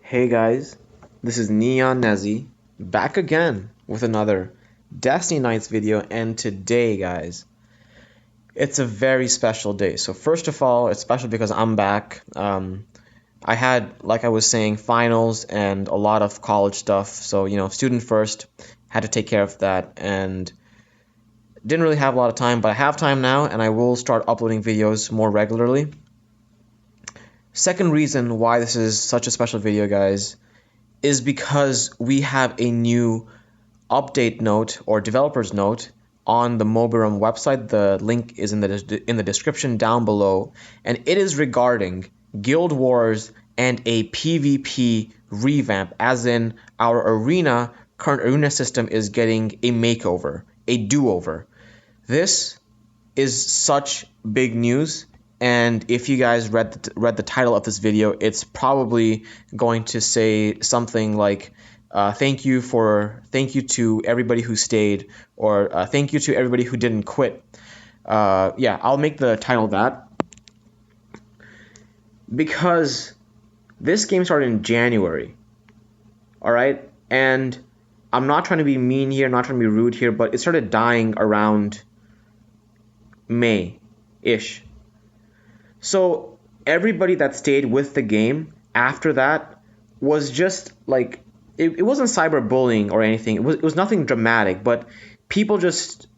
Hey guys, this is Neon Nezi back again with another Destiny Nights video, and today, guys, it's a very special day. So first of all, it's special because I'm back. I had, like I was saying, finals and a lot of college stuff. So student first, had to take care of that, and didn't really have a lot of time, but I have time now, and I will start uploading videos more regularly. Second reason why this is such a special video, guys, is because we have a new update note or developer's note on the Mobirum website. The link is in the description down below, and it is regarding Guild Wars and a PvP revamp, as in our current arena system is getting a makeover, a do-over. This is such big news, and if you guys read the title of this video, it's probably going to say something like thank you to everybody who stayed, or thank you to everybody who didn't quit. Yeah, I'll make the title that, because this game started in January, all right? And I'm not trying to be mean here, not trying to be rude here, but it started dying around May-ish. So everybody that stayed with the game after that was just like, it wasn't cyberbullying or anything. It was nothing dramatic, but people just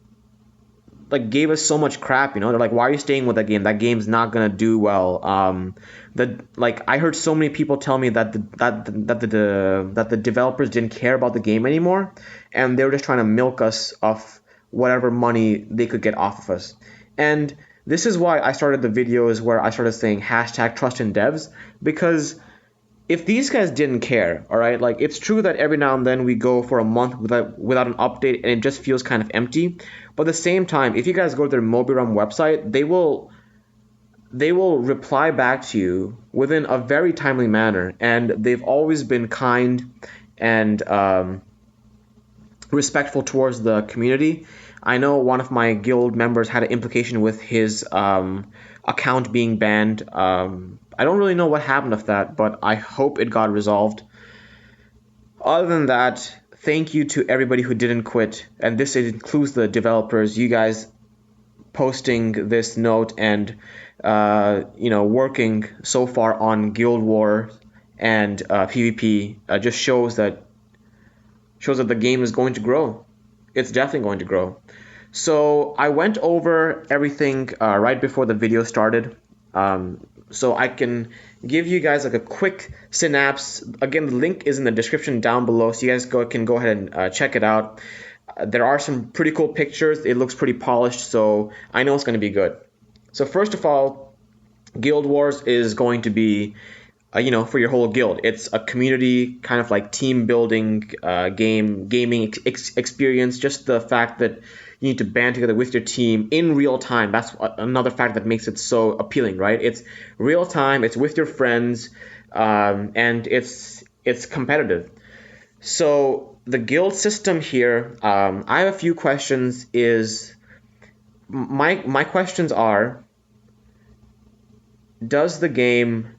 like gave us so much crap. They're like, why are you staying with that game? That game's not gonna do well. I heard so many people tell me that the developers didn't care about the game anymore, and they were just trying to milk us of whatever money they could get off of us. And this is why I started the videos where I started saying hashtag trust in devs, because if these guys didn't care, all right, like, it's true that every now and then we go for a month without an update and it just feels kind of empty. But at the same time, if you guys go to their Mobirum website, they will reply back to you within a very timely manner, and they've always been kind and respectful towards the community. I know one of my guild members had an implication with his account being banned. I don't really know what happened with that, but I hope it got resolved. Other than that, thank you to everybody who didn't quit, and this includes the developers. You guys posting this note and working so far on Guild War and PvP just shows that the game is going to grow. It's definitely going to grow. So I went over everything right before the video started, so I can give you guys like a quick synapse. Again, the link is in the description down below, so you guys can go ahead and check it out. There are some pretty cool pictures. It looks pretty polished, so I know it's going to be good. So first of all, Guild Wars is going to be for your whole guild. It's a community kind of like team building gaming experience. Just the fact that you need to band together with your team in real time. That's another fact that makes it so appealing, right? It's real time. It's with your friends, and it's competitive. So the guild system here, I have a few questions. My questions are: does the game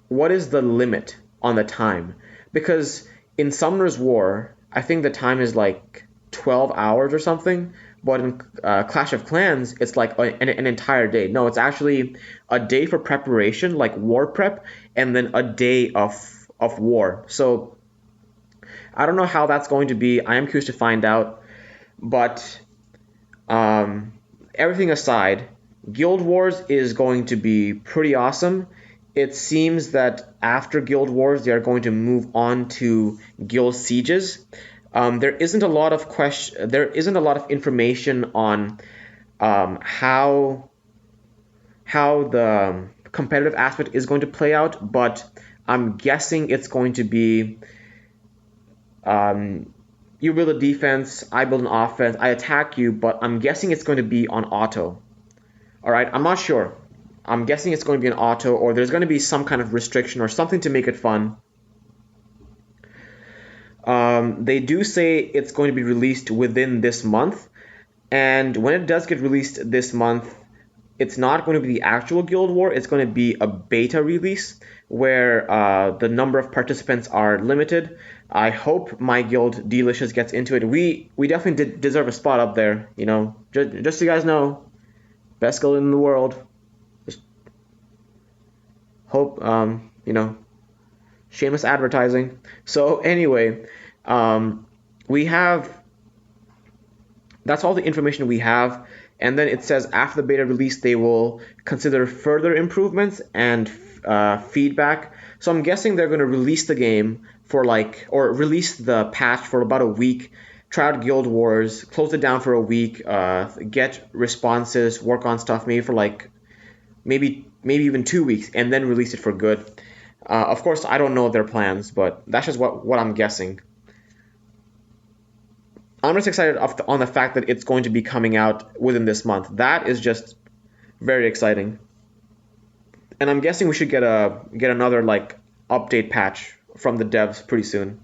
what is the limit on the time? Because in Summoner's War, I think the time is like 12 hours or something, but in Clash of Clans, it's like an entire day. No, it's actually a day for preparation, like war prep, and then a day of war. So I don't know how that's going to be. I am curious to find out. But everything aside, Guild Wars is going to be pretty awesome. It seems that after Guild Wars, they are going to move on to Guild Sieges. There isn't a lot of information on how the competitive aspect is going to play out, but I'm guessing it's going to be you build a defense, I build an offense, I attack you, but I'm guessing it's going to be on auto. All right, I'm not sure. I'm guessing it's going to be an auto, or there's going to be some kind of restriction or something to make it fun. They do say it's going to be released within this month, and when it does get released this month, it's not going to be the actual Guild War. It's going to be a beta release where the number of participants are limited. I hope my guild, Delicious, gets into it. We definitely deserve a spot up there. You know, just so you guys know, best guild in the world. Just hope, you know, shameless advertising. So anyway, we have, that's all the information we have. And then it says after the beta release, they will consider further improvements and feedback. So I'm guessing they're going to release the game for like, or release the patch for about a week, try out Guild Wars, close it down for a week, get responses, work on stuff maybe for like, maybe even 2 weeks, and then release it for good. Of course, I don't know their plans, but that's just what I'm guessing. I'm just excited on the fact that it's going to be coming out within this month. That is just very exciting. And I'm guessing we should get another like update patch from the devs pretty soon.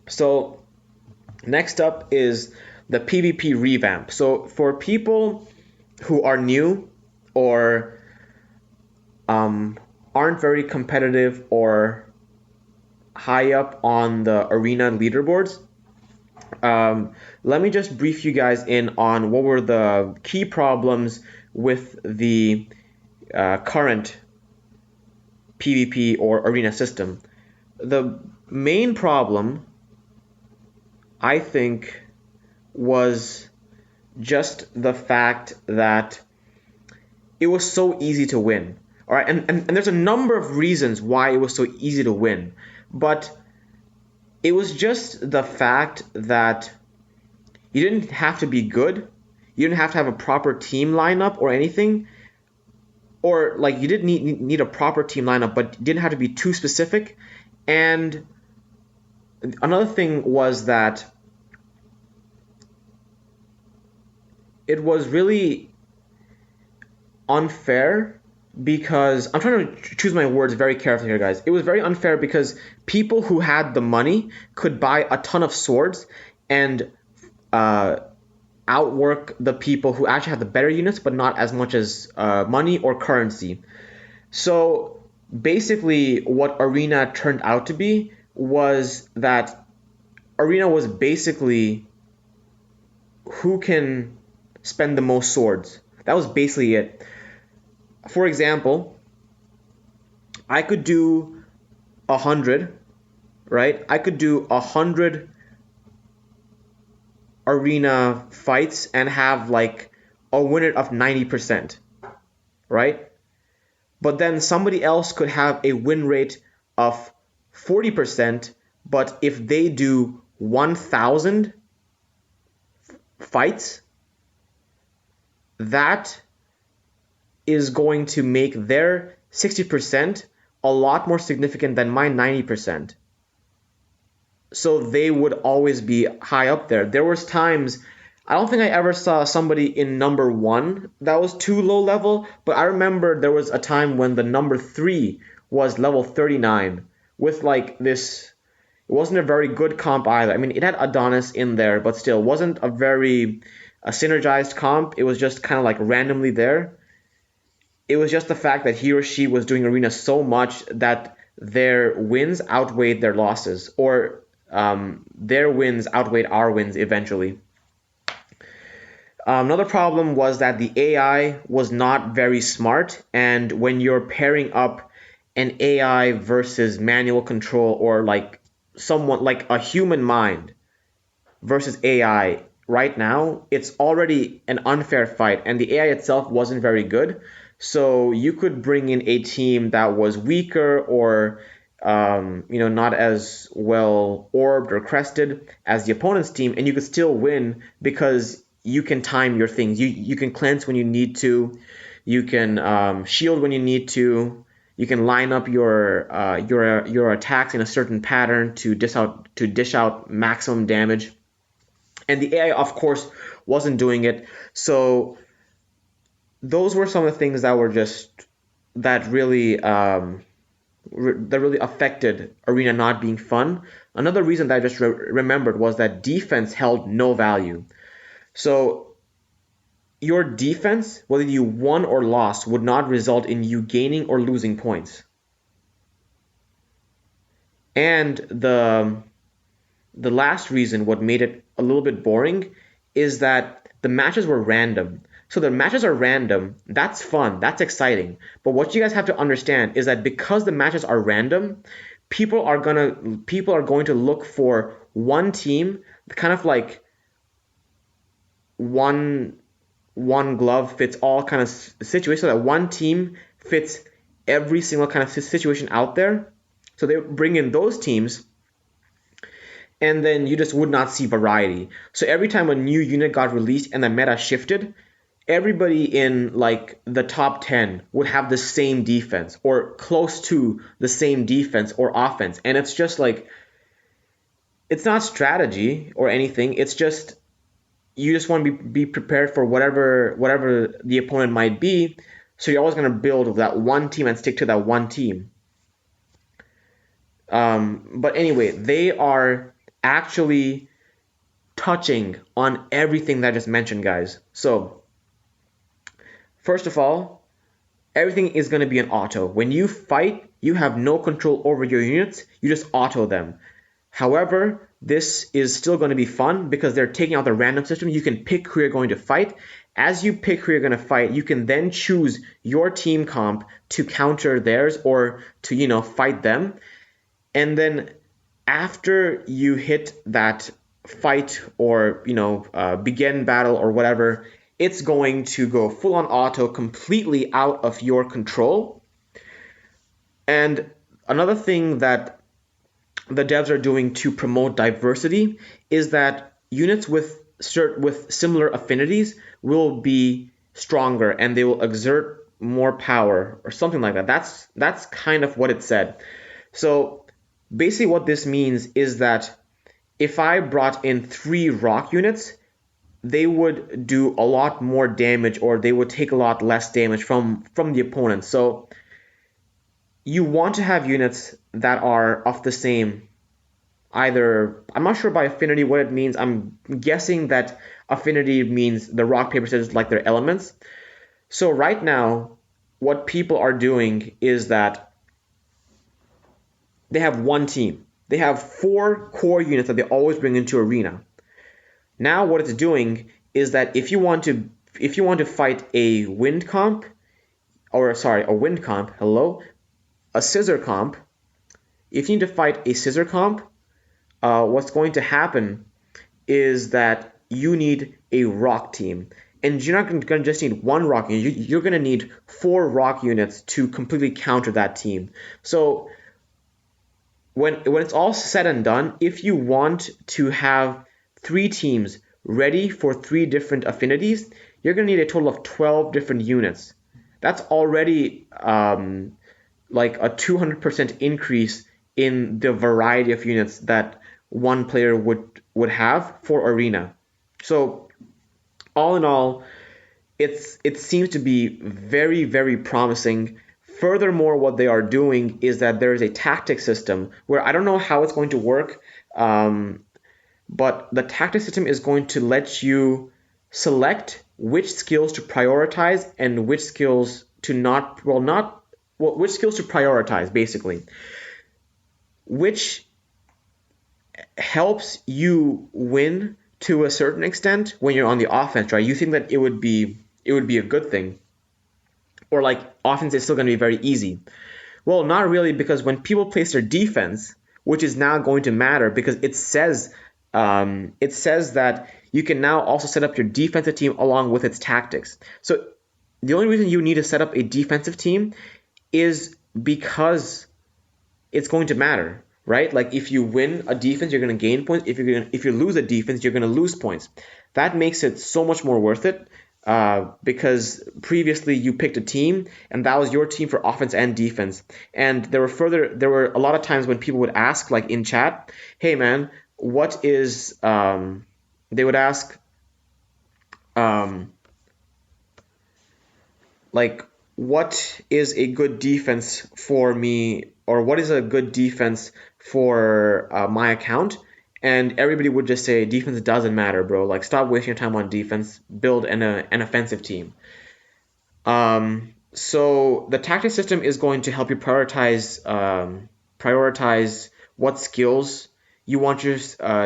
So next up is the PvP revamp. So for people who are new or aren't very competitive or high up on the arena leaderboards, let me just brief you guys in on what were the key problems with the current PvP or arena system. The main problem, I think, was just the fact that it was so easy to win. All right, and there's a number of reasons why it was so easy to win. But it was just the fact that you didn't have to be good. You didn't have to have a proper team lineup or anything. Or like you didn't need a proper team lineup, but didn't have to be too specific. And another thing was that it was really unfair, because I'm trying to choose my words very carefully here, guys. It was very unfair because people who had the money could buy a ton of swords and outwork the people who actually had the better units, but not as much as money or currency. So basically what Arena turned out to be was that Arena was basically who can spend the most swords. That was basically it. For example, I could do 100, right? I could do 100 arena fights and have like a win rate of 90%, right? But then somebody else could have a win rate of 40%, but if they do 1,000 fights, that is going to make their 60% a lot more significant than my 90%. So they would always be high up there. There was times, I don't think I ever saw somebody in number 1 that was too low level, but I remember there was a time when the number 3 was level 39 with like this, it wasn't a very good comp either. I mean, it had Adonis in there, but still wasn't a very synergized comp. It was just kind of like randomly there. It was just the fact that he or she was doing arena so much that their wins outweighed their losses, or their wins outweighed our wins eventually. Another problem was that the AI was not very smart, and when you're pairing up an AI versus manual control, or like someone like a human mind versus AI, right now it's already an unfair fight, and the AI itself wasn't very good. So you could bring in a team that was weaker or not as well orbed or crested as the opponent's team, and you could still win because you can time your things. You can cleanse when you need to, you can shield when you need to, you can line up your attacks in a certain pattern to dish out maximum damage. And the AI, of course, wasn't doing it. So those were some of the things that really affected Arena not being fun. Another reason that I just remembered was that defense held no value. So your defense, whether you won or lost, would not result in you gaining or losing points. And the last reason what made it a little bit boring is that the matches were random. So the matches are random, that's fun, that's exciting. But what you guys have to understand is that because the matches are random, people are going to look for one team, kind of like one glove fits all kind of situation, so that one team fits every single kind of situation out there. So they bring in those teams, and then you just would not see variety. So every time a new unit got released and the meta shifted, everybody in like the top 10 would have the same defense or close to the same defense or offense. And it's just like, it's not strategy or anything. It's just, you just want to be prepared for whatever the opponent might be. So you're always going to build that one team and stick to that one team. But anyway, they are actually touching on everything that I just mentioned, guys. So first of all, everything is going to be an auto. When you fight, you have no control over your units. You just auto them. However, this is still going to be fun because they're taking out the random system. You can pick who you're going to fight. As you pick who you're going to fight, you can then choose your team comp to counter theirs or to, fight them. And then after you hit that fight or, begin battle or whatever, it's going to go full on auto, completely out of your control. And another thing that the devs are doing to promote diversity is that units with similar affinities will be stronger and they will exert more power or something like that. That's kind of what it said. So basically what this means is that if I brought in 3 rock units, they would do a lot more damage, or they would take a lot less damage from the opponent. So you want to have units that are of the same, either, I'm not sure by affinity what it means. I'm guessing that affinity means the rock, paper, scissors, like their elements. So right now, what people are doing is that they have one team. They have 4 core units that they always bring into arena. Now what it's doing is that if you want to fight a wind comp, a scissor comp, if you need to fight a scissor comp, what's going to happen is that you need a rock team. And you're not going to just need 1 rock unit, you're going to need 4 rock units to completely counter that team. So when it's all said and done, if you want to have 3 teams ready for 3 different affinities, you're going to need a total of 12 different units. That's already like a 200% increase in the variety of units that one player would have for arena. So all in all, it seems to be very, very promising. Furthermore, what they are doing is that there is a tactic system where I don't know how it's going to work, but the tactic system is going to let you select which skills to prioritize and which skills to which skills to prioritize, basically, which helps you win to a certain extent when you're on the offense, right? You think that it would be a good thing, or like offense is still going to be very easy. Well, not really, because when people place their defense, which is now going to matter because it says that you can now also set up your defensive team along with its tactics. So the only reason you need to set up a defensive team is because it's going to matter, right? Like if you win a defense, you're going to gain points. If you lose a defense, you're going to lose points. That makes it so much more worth it. Because previously you picked a team and that was your team for offense and defense. And there were a lot of times when people would ask, like in chat, hey man, what is, they would ask, like, what is a good defense for me, or what is a good defense for my account? and everybody would just say defense doesn't matter, bro. Like, stop wasting your time on defense. Build an offensive team. So the tactic system is going to help you prioritize what skills you want your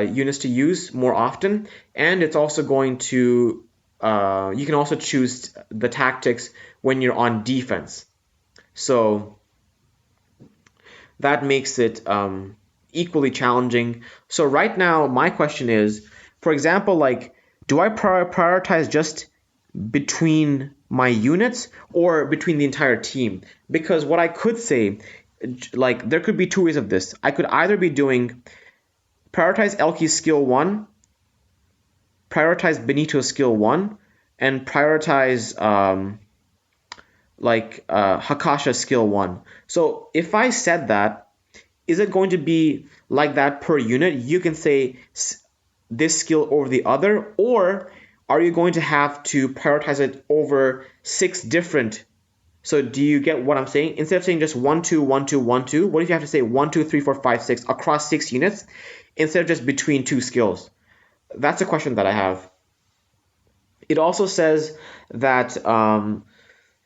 units to use more often, and it's also going to you can also choose the tactics when you're on defense. So that makes it equally challenging. So right now, my question is, for example, like, do I prioritize just between my units or between the entire team? Because what I could say, like, there could be two ways of this. I could either be doing prioritize Elki's skill 1, prioritize Benito's skill 1, and prioritize Hakasha's skill 1. So if I said that, is it going to be like that per unit? You can say this skill over the other, or are you going to have to prioritize it over 6 different? So do you get what I'm saying? Instead of saying just 1, 2, 1, 2, 1, 2, what if you have to say 1, 2, 3, 4, 5, 6 across 6 units instead of just between 2 skills? That's a question that I have. It also says that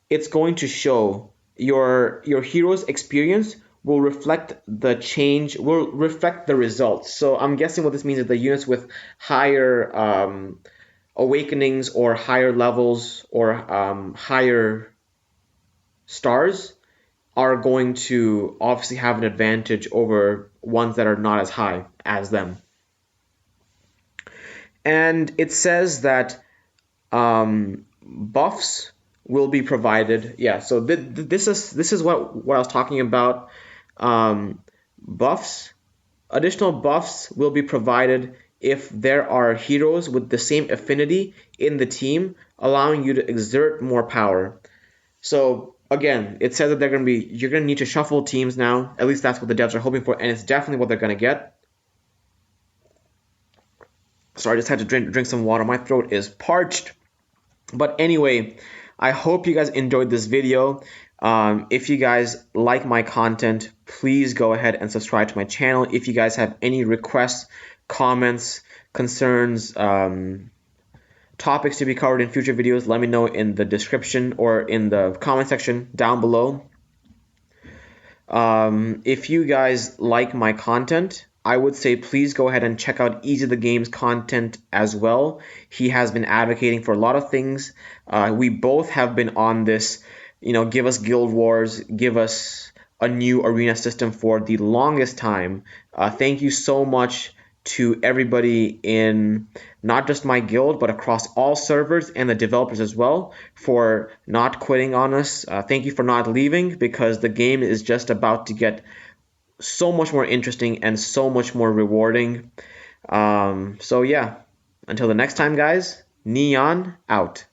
it's going to show your hero's experience will reflect the change, will reflect the results. So I'm guessing what this means is the units with higher awakenings or higher levels or higher stars are going to obviously have an advantage over ones that are not as high as them. And it says that buffs will be provided. Yeah, so this is what I was talking about. Buffs, additional buffs will be provided if there are heroes with the same affinity in the team, allowing you to exert more power. So again, it says that you're gonna need to shuffle teams now. At least that's what the devs are hoping for, and it's definitely what they're gonna get. Sorry, I just had to drink some water. My throat is parched. But anyway, I hope you guys enjoyed this video. If you guys like my content, please go ahead and subscribe to my channel. If you guys have any requests, comments, concerns, topics to be covered in future videos, let me know in the description or in the comment section down below. If you guys like my content, I would say please go ahead and check out Easy the Game's content as well. He has been advocating for a lot of things. We both have been on this, give us Guild Wars, give us a new arena system for the longest time. Thank you so much to everybody in not just my guild, but across all servers and the developers as well for not quitting on us. Thank you for not leaving, because the game is just about to get so much more interesting and so much more rewarding. So yeah, until the next time, guys, Neon out.